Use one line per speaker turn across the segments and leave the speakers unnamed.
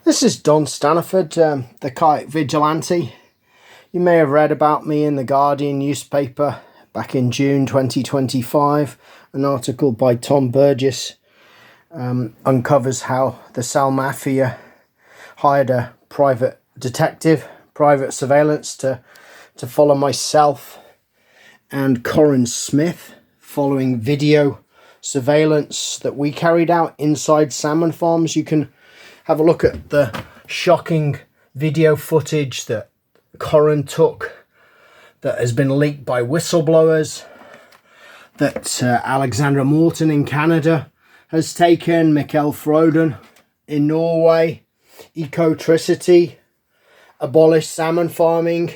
This is Don Staniford, the kite vigilante. You may have read about me in the Guardian newspaper back in June 2025. An article by Tom Burgess uncovers how the almafia hired a private detective, private surveillance to follow myself and Corin Smith following video surveillance that we carried out inside salmon farms. You can have a look at the shocking video footage that Corin took that has been leaked by whistleblowers, that Alexandra Morton in Canada has taken, Mikkel Froden in Norway, Ecotricity, Abolish Salmon Farming,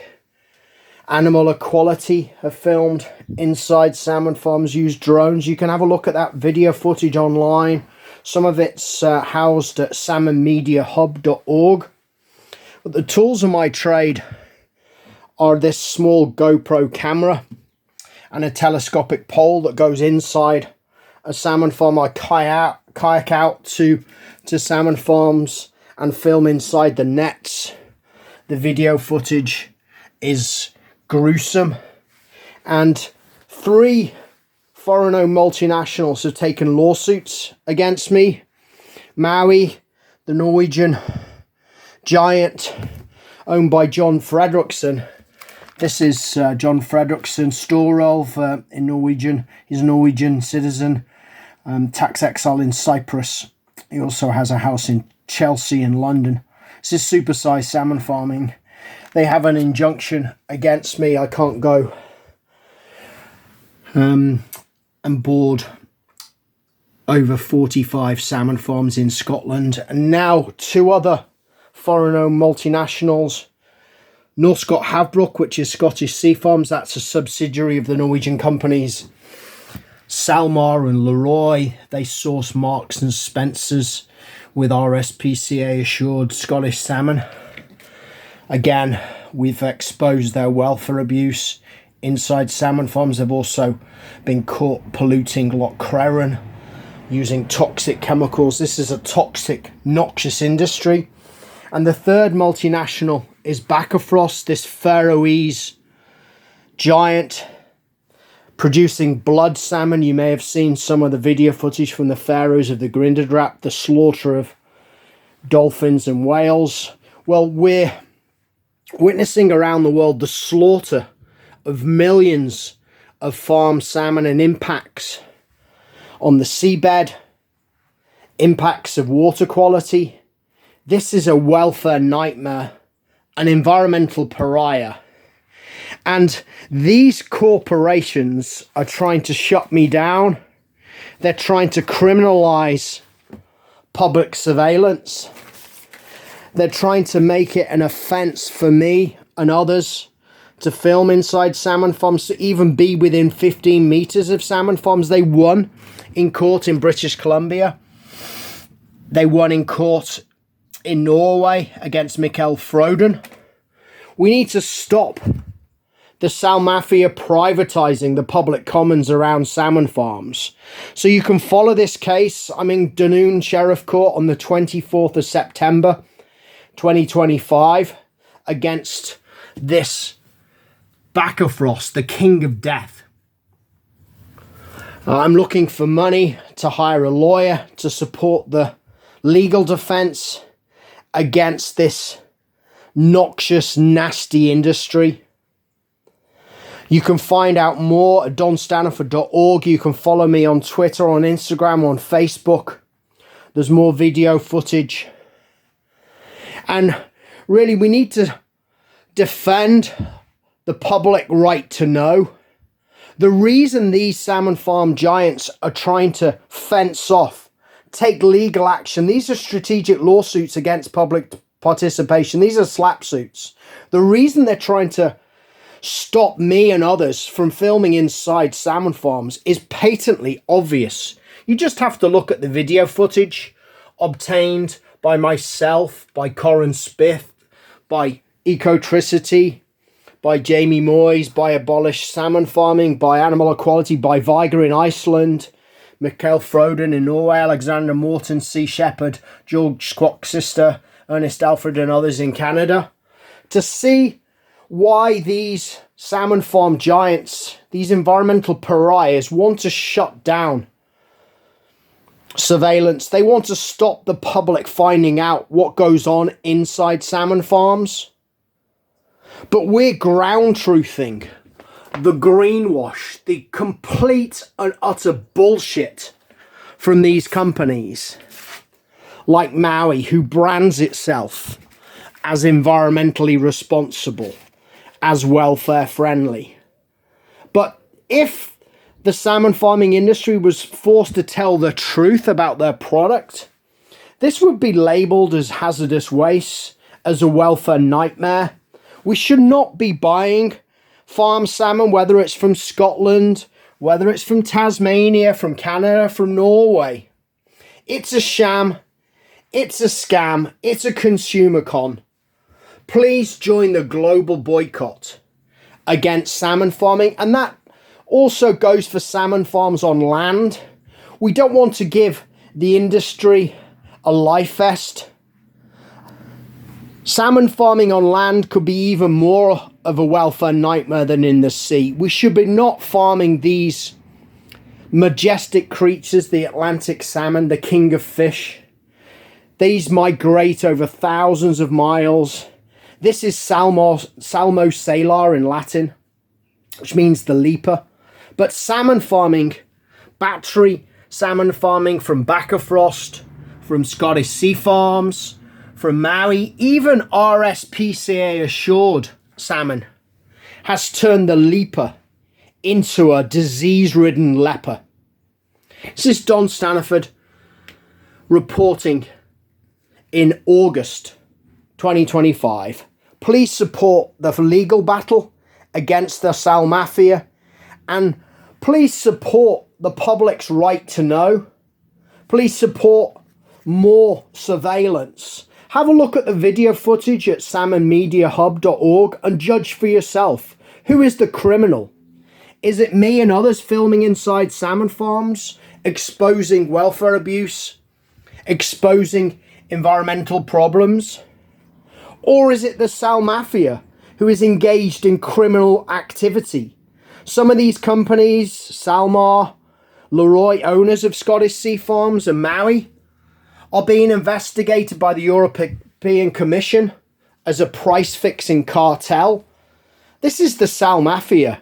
Animal Equality have filmed inside salmon farms, use drones. You can have a look at that video footage online. Some of it's housed at salmonmediahub.org. But the tools of my trade are this small GoPro camera and a telescopic pole that goes inside a salmon farm. I kayak out to salmon farms and film inside the nets. The video footage is gruesome, and 3 foreign-owned multinationals have taken lawsuits against me. Maui, the Norwegian giant owned by John Fredriksen. This is John Fredriksen Storolv in Norwegian. He's a Norwegian citizen, tax exile in Cyprus. He also has a house in Chelsea and London. This is supersized salmon farming. They have an injunction against me. I can't go and board over 45 salmon farms in Scotland. And now 2 other foreign-owned multinationals. Norskott Havbruk, which is Scottish Sea Farms, that's a subsidiary of the Norwegian companies Salmar and Leroy. They source Marks and Spencers with RSPCA assured Scottish salmon. Again, we've exposed their welfare abuse inside salmon farms. They've also been caught polluting Loch Creren using toxic chemicals. This is a toxic, noxious industry. And the 3rd multinational is Bakkafrost, this Faroese giant producing blood salmon. You may have seen some of the video footage from the Faroes of the Grindadrap, the slaughter of dolphins and whales. Well, we're witnessing around the world the slaughter of millions of farmed salmon and impacts on the seabed, impacts of water quality. This is a welfare nightmare, an environmental pariah. And these corporations are trying to shut me down. They're trying to criminalize public surveillance. They're trying to make it an offence for me and others to film inside salmon farms, to even be within 15 metres of salmon farms. They won in court in British Columbia. They won in court in Norway against Mikkel Froden. We need to stop the almafia privatising the public commons around salmon farms. So you can follow this case. I'm in Dunoon Sheriff Court on the 24th of September 2025 against this Bakkafrost, the king of death. I'm looking for money to hire a lawyer to support the legal defence against this noxious, nasty industry. You can find out more at donstaniford.org. You can follow me on Twitter, on Instagram, on Facebook. There's more video footage. And really, we need to defend the public right to know. The reason these salmon farm giants are trying to fence off, take legal action, these are strategic lawsuits against public participation. These are slap suits. The reason they're trying to stop me and others from filming inside salmon farms is patently obvious. You just have to look at the video footage obtained by myself, by Corin Smith, by Ecotricity, by Jamie Moyes, by Abolish Salmon Farming, by Animal Equality, by Viger in Iceland, Mikkel Froden in Norway, Alexander Morton, Sea Shepherd, George Squawk Sister, Ernest Alfred and others in Canada, to see why these salmon farm giants, these environmental pariahs, want to shut down surveillance. They want to stop the public finding out what goes on inside salmon farms. But we're ground truthing the greenwash, the complete and utter bullshit from these companies like Maui, who brands itself as environmentally responsible, as welfare friendly. But if the salmon farming industry was forced to tell the truth about their product, this would be labelled as hazardous waste, as a welfare nightmare. We should not be buying farm salmon, whether it's from Scotland, whether it's from Tasmania, from Canada, from Norway. It's a sham, it's a scam, it's a consumer con. Please join the global boycott against salmon farming, and that also goes for salmon farms on land. We don't want to give the industry a life vest. Salmon farming on land could be even more of a welfare nightmare than in the sea. We should be not farming these majestic creatures, the Atlantic salmon, the king of fish. These migrate over thousands of miles. This is Salmo salar in Latin, which means the leaper. But salmon farming, battery salmon farming from Bakkafrost, from Scottish Sea Farms, from Maui, even RSPCA assured salmon has turned the leaper into a disease-ridden leper. This is Don Staniford reporting in August 2025. Please support the legal battle against the almafia, and please support the public's right to know. Please support more surveillance. Have a look at the video footage at salmonmediahub.org and judge for yourself. Who is the criminal? Is it me and others filming inside salmon farms, exposing welfare abuse, exposing environmental problems? Or is it the Sal Mafia who is engaged in criminal activity? Some of these companies, Salmar, Leroy, owners of Scottish Sea Farms and Maui, are being investigated by the European Commission as a price-fixing cartel. This is the Sal Mafia.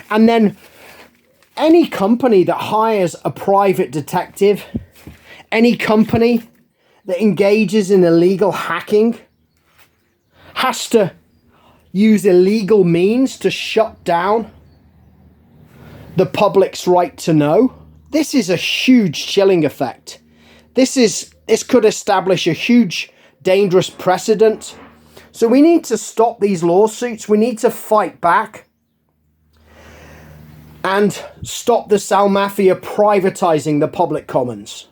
And then any company that hires a private detective, any company that engages in illegal hacking, has to use illegal means to shut down the public's right to know. This is a huge chilling effect. This could establish a huge, dangerous precedent. So we need to stop these lawsuits. We need to fight back and stop the Sal Mafia privatising the public commons.